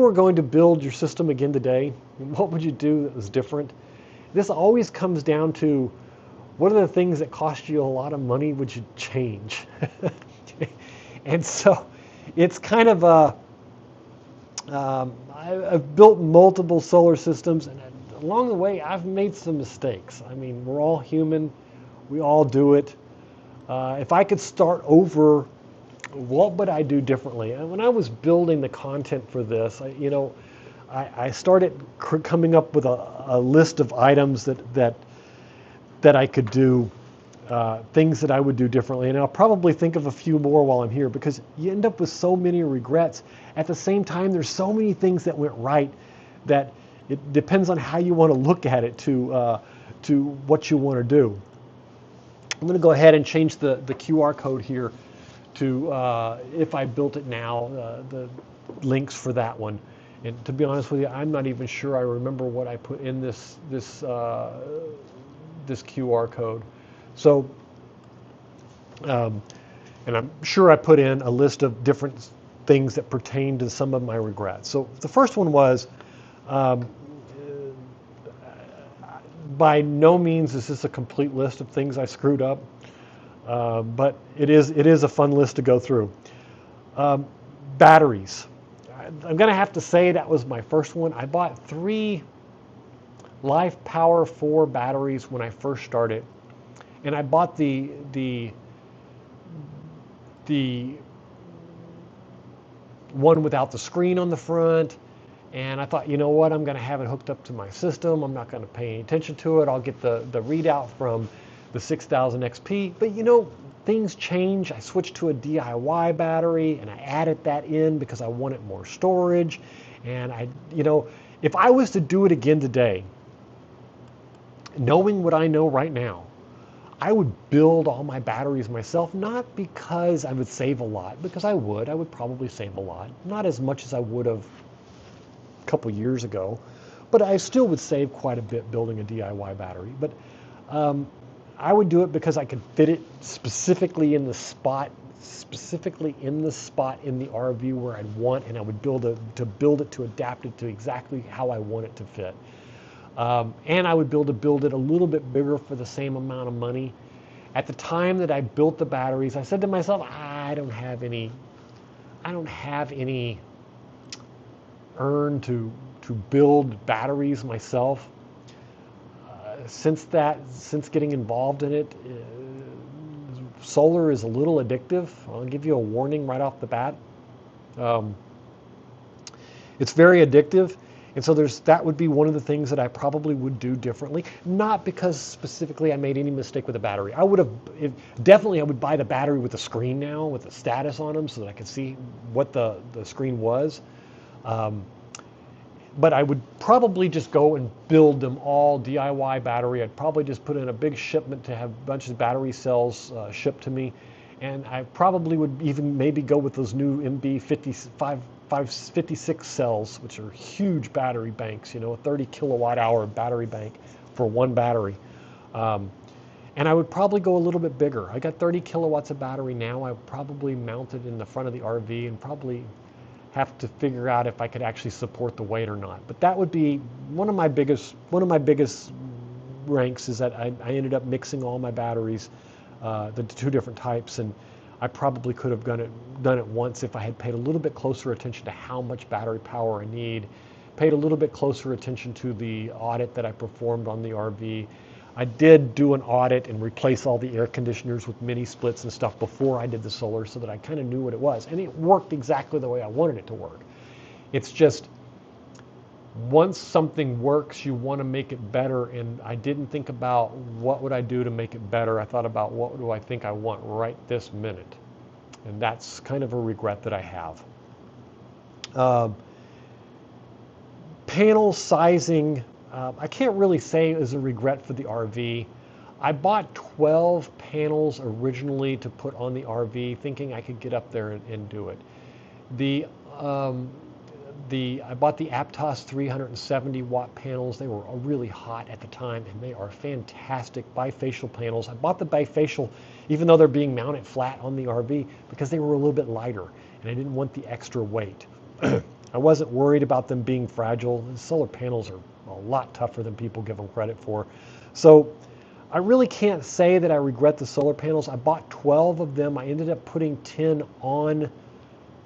you were going to build your system again today, what would you do that was different? This always comes down to what are the things that cost you a lot of money would you change? And so it's kind of a, I've built multiple solar systems, and along the way I've made some mistakes. I mean, we're all human, we all do it. If I could start over, what would I do differently? And when I was building the content for this, I started coming up with a list of items that I could do, things that I would do differently. And I'll probably think of a few more while I'm here, because you end up with so many regrets. At the same time, there's so many things that went right that it depends on how you want to look at it to what you want to do. I'm going to go ahead and change the QR code here to, if I built it now, the links for that one. And to be honest with you, I'm not even sure I remember what I put in this QR code. So, and I'm sure I put in a list of different things that pertain to some of my regrets. So the first one was, by no means is this a complete list of things I screwed up, but it is a fun list to go through. Batteries. I'm going to have to say that was my first one. I bought 3 Life Power 4 batteries when I first started, and I bought the one without the screen on the front. And I thought, you know what, I'm going to have it hooked up to my system. I'm not going to pay any attention to it. I'll get the readout from the 6000 XP. But things change. I switched to a DIY battery, and I added that in because I wanted more storage. And if I was to do it again today, knowing what I know right now, I would build all my batteries myself, not because I would save a lot, because I would probably save a lot. Not as much as I would have couple years ago, but I still would save quite a bit building a DIY battery. But I would do it because I could fit it specifically in the spot in the RV where I'd want, and I would build it to adapt it to exactly how I want it to fit. And I would build it a little bit bigger for the same amount of money. At the time that I built the batteries, I said to myself, I don't have any earn to build batteries myself. Since getting involved in it, solar is a little addictive. I'll give you a warning right off the bat. It's very addictive, and so that would be one of the things that I probably would do differently. Not because specifically I made any mistake with the battery. I would buy the battery with the screen now, with the status on them, so that I could see what the screen was. But I would probably just go and build them all DIY battery. I'd probably just put in a big shipment to have a bunch of battery cells shipped to me. And I probably would even maybe go with those new MB56 cells, which are huge battery banks, a 30 kilowatt hour battery bank for one battery. And I would probably go a little bit bigger. I got 30 kilowatts of battery now. I would probably mount it in the front of the RV and probably have to figure out if I could actually support the weight or not. But that would be one of my biggest ranks, is that I ended up mixing all my batteries, the 2 different types, and I probably could have done it once if I had paid a little bit closer attention to how much battery power I need, paid a little bit closer attention to the audit that I performed on the RV. I did do an audit and replace all the air conditioners with mini splits and stuff before I did the solar, so that I kind of knew what it was. And it worked exactly the way I wanted it to work. It's just, once something works, you want to make it better. And I didn't think about what would I do to make it better. I thought about what do I think I want right this minute. And that's kind of a regret that I have. Panel sizing. I can't really say it was a regret for the RV. I bought 12 panels originally to put on the RV, thinking I could get up there and do it. I bought the Aptos 370 watt panels. They were really hot at the time, and they are fantastic bifacial panels. I bought the bifacial, even though they're being mounted flat on the RV, because they were a little bit lighter, and I didn't want the extra weight. I wasn't worried about them being fragile. The solar panels are a lot tougher than people give them credit for. So I really can't say that I regret the solar panels. I bought 12 of them. I ended up putting 10 on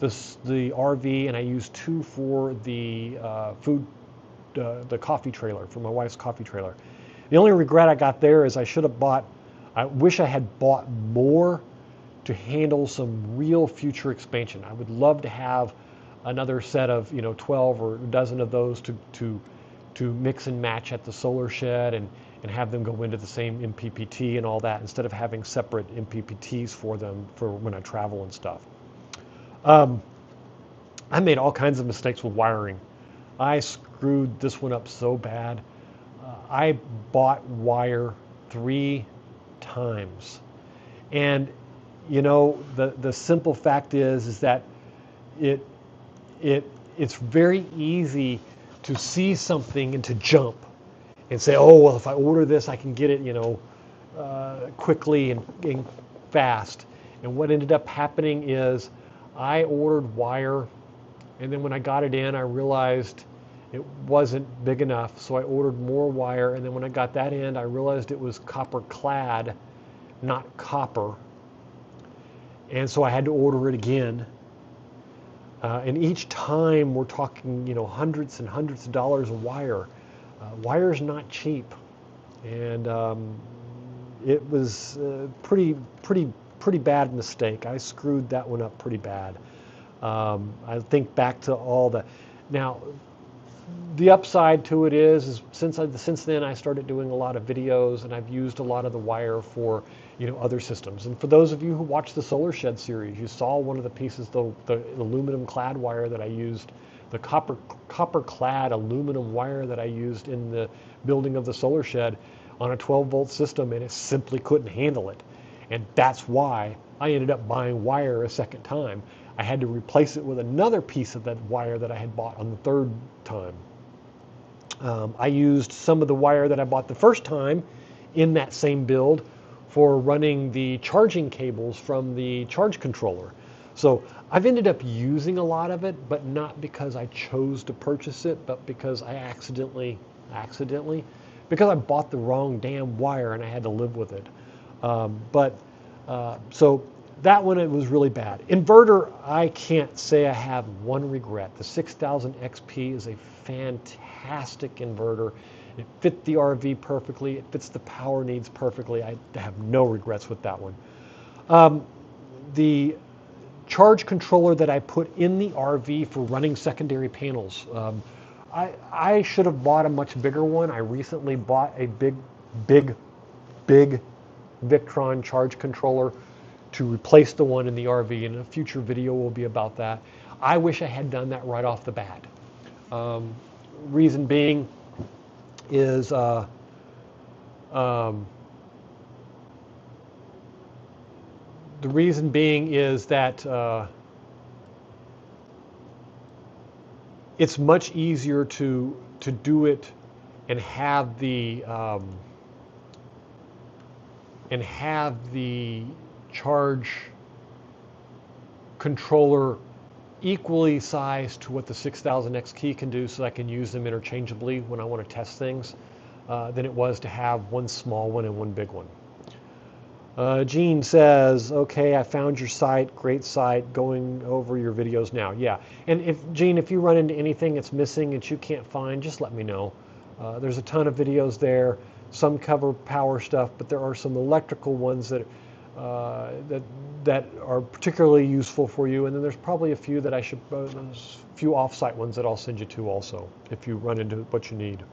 the RV, and I used 2 for the the coffee trailer, for my wife's coffee trailer. The only regret I got there is I wish I had bought more to handle some real future expansion. I would love to have another set of 12 or a dozen of those to mix and match at the solar shed and have them go into the same MPPT and all that, instead of having separate MPPTs for them for when I travel and stuff. I made all kinds of mistakes with wiring. I screwed this one up so bad. I bought wire 3 times. And the simple fact is that it's very easy to see something and to jump and say, oh, well, if I order this, I can get it, quickly and fast. And what ended up happening is I ordered wire, and then when I got it in, I realized it wasn't big enough, so I ordered more wire, and then when I got that in, I realized it was copper clad, not copper. And so I had to order it again. And each time we're talking, hundreds and hundreds of dollars of wire. Wire's not cheap, and it was a pretty bad mistake. I screwed that one up pretty bad. I think back to all the now. The upside to it is since then I started doing a lot of videos, and I've used a lot of the wire for other systems. And for those of you who watched the Solar Shed series, you saw one of the pieces, the aluminum clad wire that I used, the copper clad aluminum wire that I used in the building of the Solar Shed on a 12-volt system, and it simply couldn't handle it. And that's why I ended up buying wire a second time. I had to replace it with another piece of that wire that I had bought on the third time. I used some of the wire that I bought the first time in that same build for running the charging cables from the charge controller. So I've ended up using a lot of it, but not because I chose to purchase it, but because I accidentally, because I bought the wrong damn wire and I had to live with it. So that one, it was really bad. Inverter, I can't say I have one regret. The 6000 XP is a fantastic inverter. It fit the RV perfectly. It fits the power needs perfectly. I have no regrets with that one. The charge controller that I put in the RV for running secondary panels, I should have bought a much bigger one. I recently bought a big Victron charge controller to replace the one in the RV, and a future video will be about that. I wish I had done that right off the bat. Reason being is the reason being is that it's much easier to do it and have the charge controller equally sized to what the 6000 X key can do, so I can use them interchangeably when I want to test things, than it was to have one small one and one big one. Gene says, okay, I found your site, great site, going over your videos now. Yeah, and Gene, if you run into anything that's missing that you can't find, just let me know. There's a ton of videos there. Some cover power stuff, but there are some electrical ones that are particularly useful for you, and then there's probably a few that there's a few off-site ones that I'll send you to also if you run into what you need.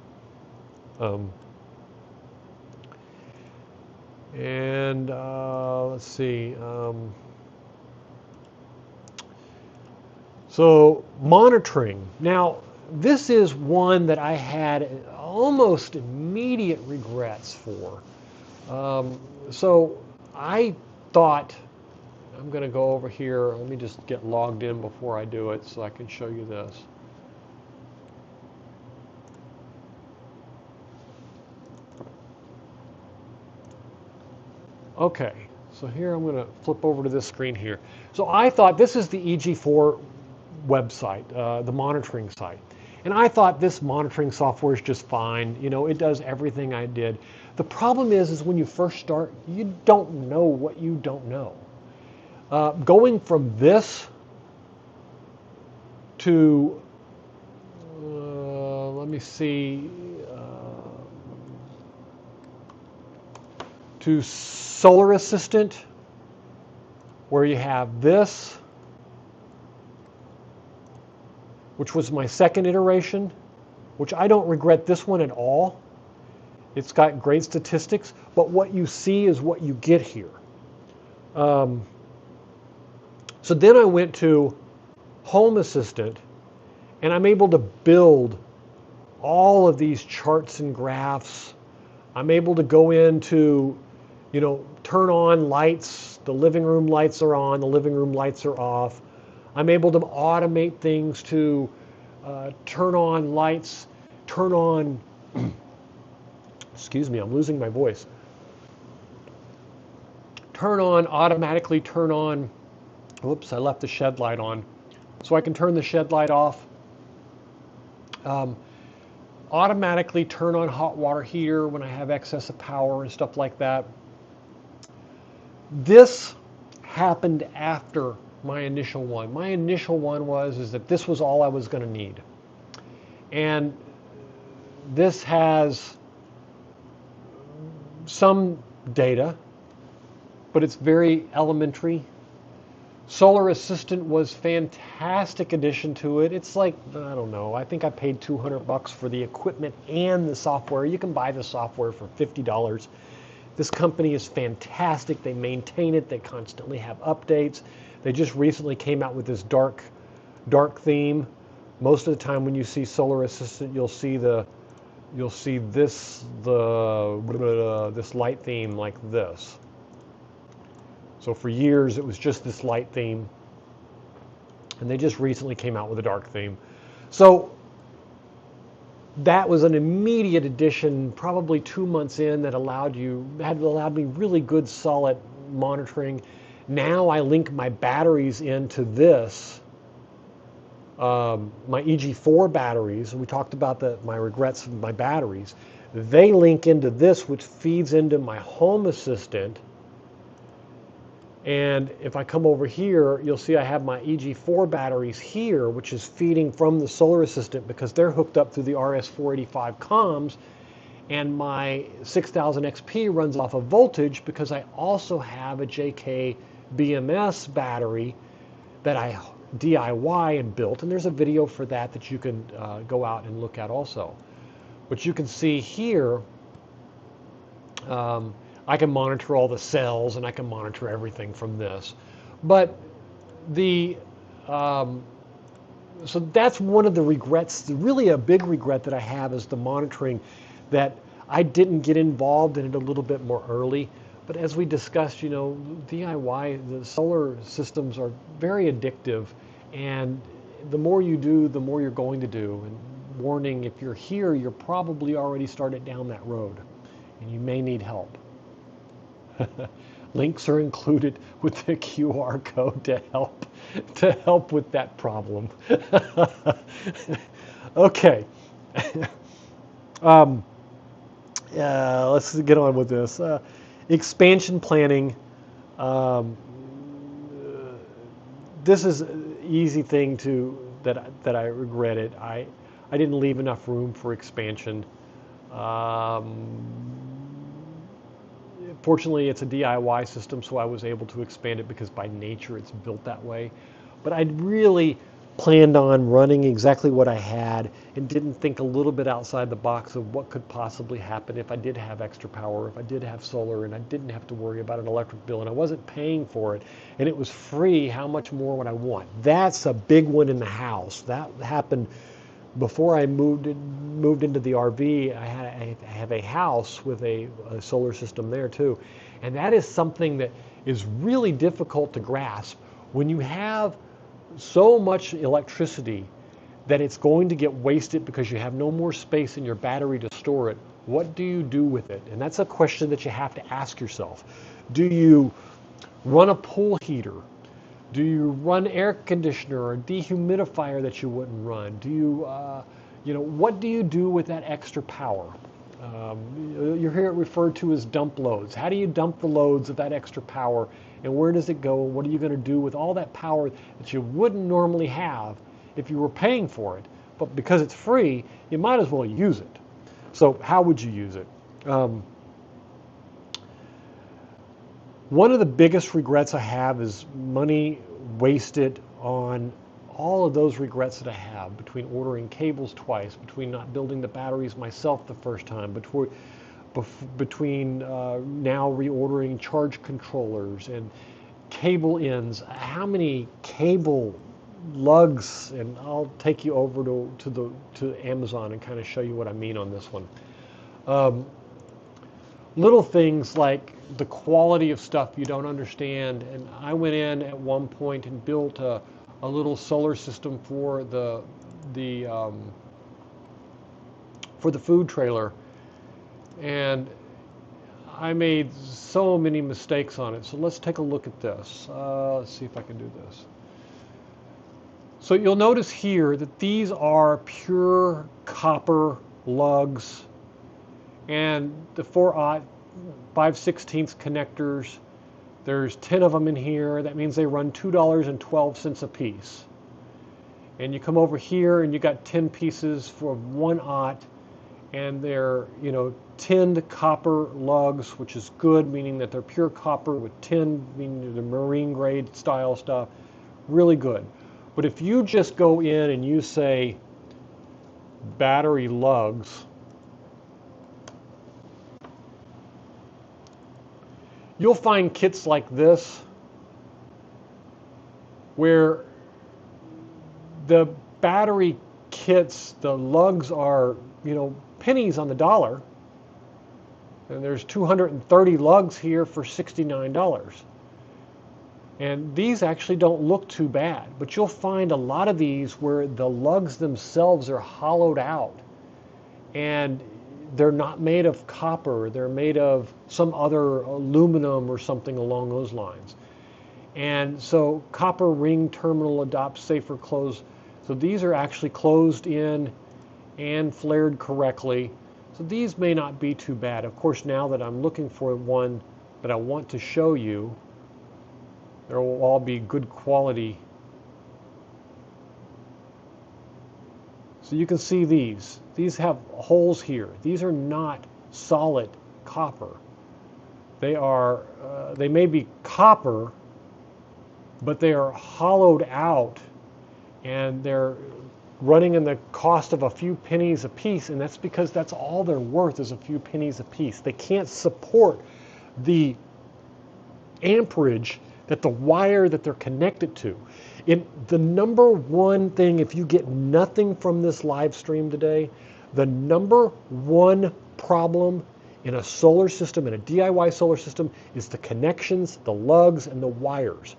Let's see. So monitoring. Now, this is one that I had almost immediate regrets for. So I thought, I'm going to go over here. Let me just get logged in before I do it so I can show you this. Okay, so here I'm going to flip over to this screen here. So I thought this is the EG4 website, the monitoring site. And I thought this monitoring software is just fine. You know, it does everything I did. The problem is when you first start, you don't know what you don't know. Going from this to, let me see, to Solar Assistant, where you have this, which was my second iteration, which I don't regret this one at all. It's got great statistics, but what you see is what you get here. So then I went to Home Assistant, and I'm able to build all of these charts and graphs. I'm able to go into, you know, turn on lights. The living room lights are on, the living room lights are off. I'm able to automate things to turn on lights, turn on, excuse me, I'm losing my voice. Automatically turn on, whoops, I left the shed light on. So I can turn the shed light off. Automatically turn on hot water heater when I have excess of power and stuff like that. This happened after my initial one. My initial one is that this was all I was going to need. And this has some data, but it's very elementary. Solar Assistant was fantastic addition to it. It's like, I don't know, I think I paid $200 for the equipment and the software. You can buy the software for $50. This company is fantastic. They maintain it. They constantly have updates. They just recently came out with this dark theme. Most of the time when you see Solar Assistant, you'll see this light theme like this. So for years it was just this light theme, and they just recently came out with a dark theme. So that was an immediate addition, probably 2 months in, that allowed me really good solid monitoring. Now I link my batteries into this, my EG4 batteries, and we talked about my regrets of my batteries. They link into this, which feeds into my Home Assistant. And if I come over here, you'll see I have my EG4 batteries here, which is feeding from the Solar Assistant because they're hooked up through the RS485 comms. And my 6000 XP runs off of voltage because I also have a JK BMS battery that I DIY and built. And there's a video for that you can go out and look at also. But you can see here, I can monitor all the cells and I can monitor everything from this. But so that's one of the regrets, really a big regret that I have is the monitoring, that I didn't get involved in it a little bit more early. But as we discussed, you know, DIY, the solar systems are very addictive, and the more you do, the more you're going to do. And warning, if you're here, you're probably already started down that road, and you may need help. Links are included with the QR code to help with that problem. Okay. Let's get on with this. Expansion planning. This is an easy thing that I regretted. I didn't leave enough room for expansion. Fortunately, it's a DIY system, so I was able to expand it because by nature it's built that way. But I really planned on running exactly what I had and didn't think a little bit outside the box of what could possibly happen if I did have extra power, if I did have solar, and I didn't have to worry about an electric bill, and I wasn't paying for it, and it was free. How much more would I want? That's a big one in the house. That happened before I moved into the RV. I have a house with a solar system there too. And that is something that is really difficult to grasp. When you have so much electricity that it's going to get wasted because you have no more space in your battery to store it, what do you do with it? And that's a question that you have to ask yourself. Do you run a pool heater Do you run air conditioner or dehumidifier that you wouldn't run? Do you, what do you do with that extra power? You hear it referred to as dump loads. How do you dump the loads of that extra power, and where does it go? What are you going to do with all that power that you wouldn't normally have if you were paying for it? But because it's free, you might as well use it. So how would you use it? One of the biggest regrets I have is money wasted on all of those regrets that I have between ordering cables twice, between not building the batteries myself the first time, between now reordering charge controllers and cable ends. How many cable lugs? And I'll take you over to Amazon and kind of show you what I mean on this one. Little things like the quality of stuff you don't understand. And I went in at one point and built a little solar system for the food trailer, and I made so many mistakes on it. So let's take a look at this. Let's see if I can do this. So you'll notice here that these are pure copper lugs, and the 4/0 5/16 connectors. There's 10 of them in here. That means they run $2.12 a piece. And you come over here and you got 10 pieces for 1/0, and they're, tinned copper lugs, which is good, meaning that they're pure copper with tin, meaning the marine grade style stuff. Really good. But if you just go in and you say battery lugs, you'll find kits like this where the battery kits, the lugs are, pennies on the dollar. And there's 230 lugs here for $69. And these actually don't look too bad, but you'll find a lot of these where the lugs themselves are hollowed out, and they're not made of copper, they're made of some other aluminum or something along those lines. And so copper ring terminal adopts safer close. So these are actually closed in and flared correctly. So these may not be too bad. Of course, now that I'm looking for one that I want to show you, there will all be good quality. So you can see these. These have holes here. These are not solid copper. They are, they may be copper, but they are hollowed out, and they're running in the cost of a few pennies a piece, and that's because that's all they're worth, is a few pennies a piece. They can't support the amperage that the wire that they're connected to. The number one thing, if you get nothing from this live stream today, the number one problem in a solar system, in a DIY solar system, is the connections, the lugs, and the wires.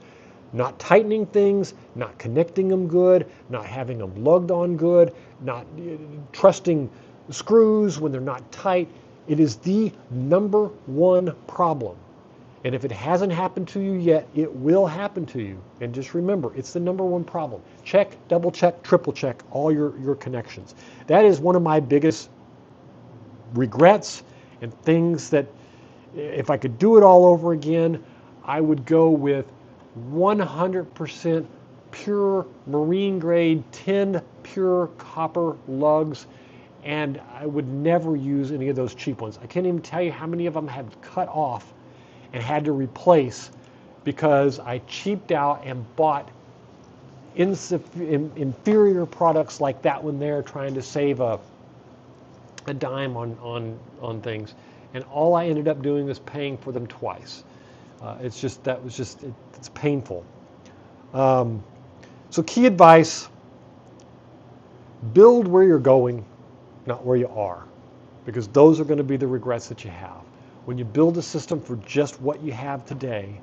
Not tightening things, not connecting them good, not having them lugged on good, not trusting screws when they're not tight. It is the number one problem. And if it hasn't happened to you yet, it will happen to you. And just remember, it's the number one problem. Check, double check, triple check all your connections. That is one of my biggest regrets and things that if I could do it all over again, I would go with 100% pure marine grade tinned pure copper lugs, and I would never use any of those cheap ones. I can't even tell you how many of them have cut off and had to replace because I cheaped out and bought inferior products like that one there, trying to save a dime on things, and all I ended up doing was paying for them twice. It's painful. So key advice: build where you're going, not where you are, because those are going to be the regrets that you have. When you build a system for just what you have today,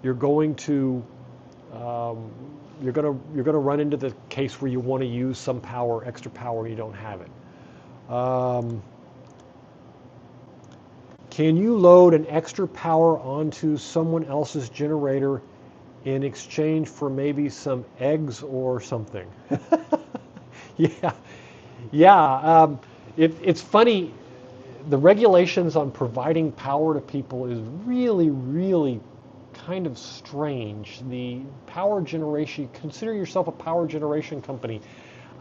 you're going to run into the case where you want to use some power, extra power, and you don't have it. Can you load an extra power onto someone else's generator in exchange for maybe some eggs or something. Yeah, yeah. It's funny. The regulations on providing power to people is really, really kind of strange. The power generation, consider yourself a power generation company.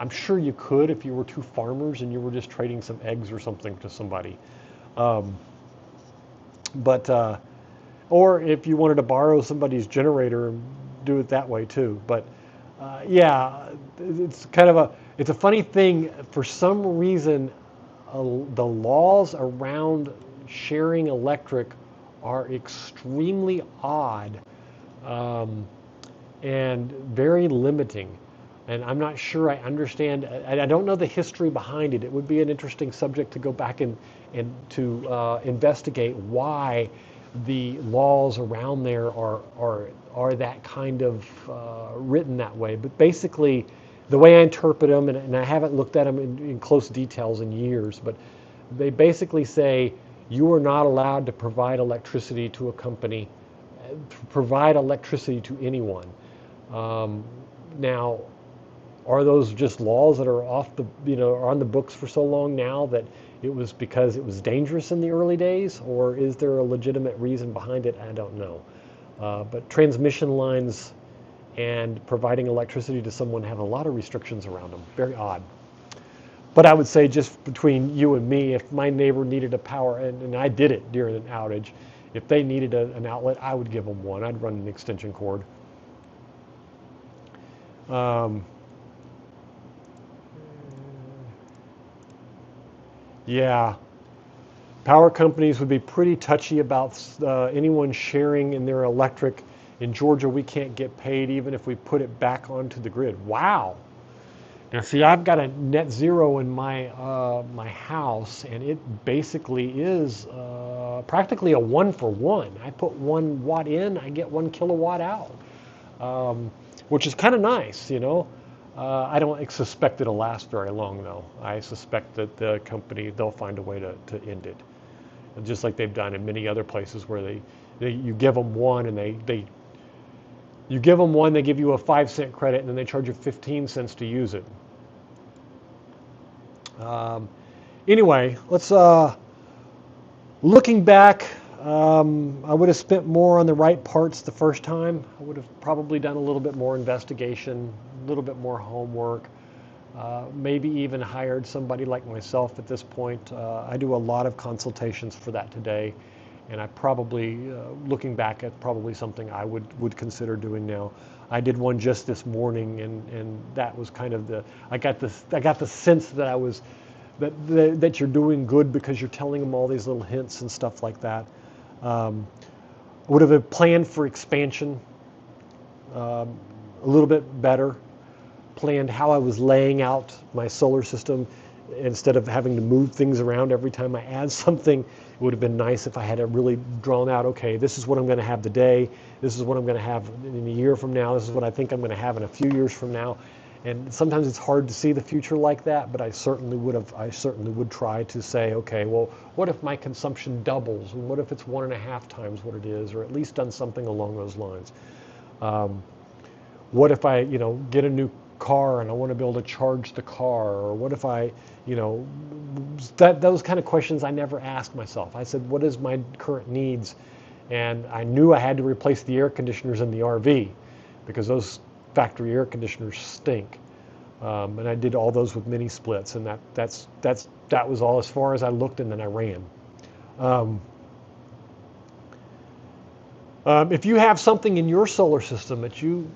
I'm sure you could if you were two farmers and you were just trading some eggs or something to somebody. Um, but or if you wanted to borrow somebody's generator and do it that way too. But yeah, it's kind of it's a funny thing. For some reason, the laws around sharing electric are extremely odd, um, and very limiting. And I'm not sure I understand. I don't know the history behind it. It would be an interesting subject to go back and to investigate why the laws around there are that kind of written that way. But basically, the way I interpret them, and I haven't looked at them in close details in years, but they basically say you are not allowed to provide electricity to a company, provide electricity to anyone. Now, are those just laws that are off the, are on the books for so long now that it was because it was dangerous in the early days, or is there a legitimate reason behind it? I don't know. But transmission lines and providing electricity to someone have a lot of restrictions around them. Very odd. But I would say, just between you and me, if my neighbor needed a power, and I did it during an outage, if they needed an outlet, I would give them one. I'd run an extension cord. Yeah, power companies would be pretty touchy about anyone sharing in their electric. In Georgia, we can't get paid even if we put it back onto the grid. Wow. Now, see, I've got a net zero in my house, and it basically is practically a 1-for-1. I put 1 watt in, I get 1 kilowatt out, which is kind of nice. I don't suspect it'll last very long, though. I suspect that the company, they'll find a way to end it, just like they've done in many other places where you give them one and you give them one, they give you a 5-cent credit, and then they charge you 15 cents to use it. Anyway, let's looking back. I would have spent more on the right parts the first time. I would have probably done a little bit more investigation, a little bit more homework, maybe even hired somebody like myself at this point. I do a lot of consultations for that today, and I probably, looking back, at probably something I would consider doing now. I did one just this morning, and that was kind of I got the sense that I was that you're doing good because you're telling them all these little hints and stuff like that. Would have planned for expansion a little bit better, planned how I was laying out my solar system instead of having to move things around every time I add something. It would have been nice if I had it really drawn out. Okay, this is what I'm going to have today. This is what I'm going to have in a year from now. This is what I think I'm going to have in a few years from now. And sometimes it's hard to see the future like that, but I certainly would try to say, okay, well, what if my consumption doubles? And what if it's 1.5 times what it is, or at least done something along those lines? What if I, get a new car and I want to be able to charge the car? Or what if I, those kind of questions I never asked myself. I said, what is my current needs? And I knew I had to replace the air conditioners in the RV because those factory air conditioners stink. And I did all those with mini splits, and that was all as far as I looked, and then I ran. If you have something in your solar system that you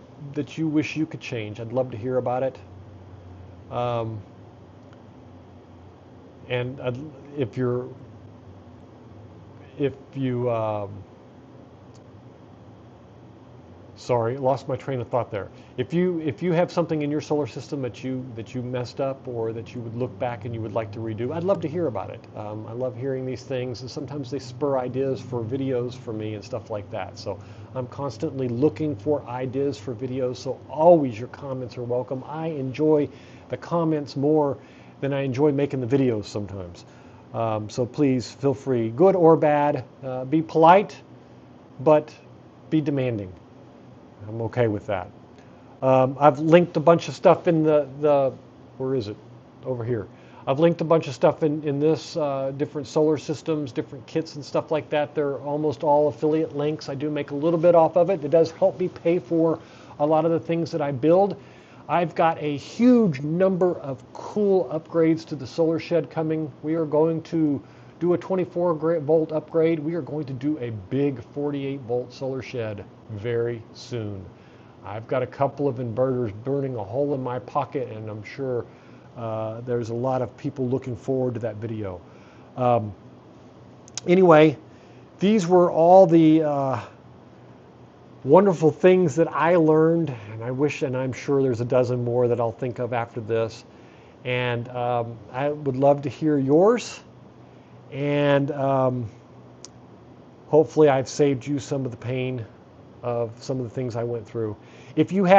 wish you could change, I'd love to hear about it. And if you sorry, lost my train of thought there. If you have something in your solar system that you messed up, or that you would look back and you would like to redo, I'd love to hear about it. I love hearing these things, and sometimes they spur ideas for videos for me and stuff like that. So I'm constantly looking for ideas for videos, so always your comments are welcome. I enjoy the comments more than I enjoy making the videos sometimes. So please feel free, good or bad. Be polite, but be demanding. I'm okay with that. I've linked a bunch of stuff in the where is it? Over here. I've linked a bunch of stuff in this, different solar systems, different kits and stuff like that. They're almost all affiliate links. I do make a little bit off of it. It does help me pay for a lot of the things that I build. I've got a huge number of cool upgrades to the solar shed coming. We are going to do a 24 volt upgrade. We are going to do a big 48 volt solar shed very soon. I've got a couple of inverters burning a hole in my pocket, and I'm sure there's a lot of people looking forward to that video. Anyway, these were all the wonderful things that I learned, and I wish, and I'm sure there's a dozen more that I'll think of after this. And I would love to hear yours, and hopefully I've saved you some of the pain of some of the things I went through. If you have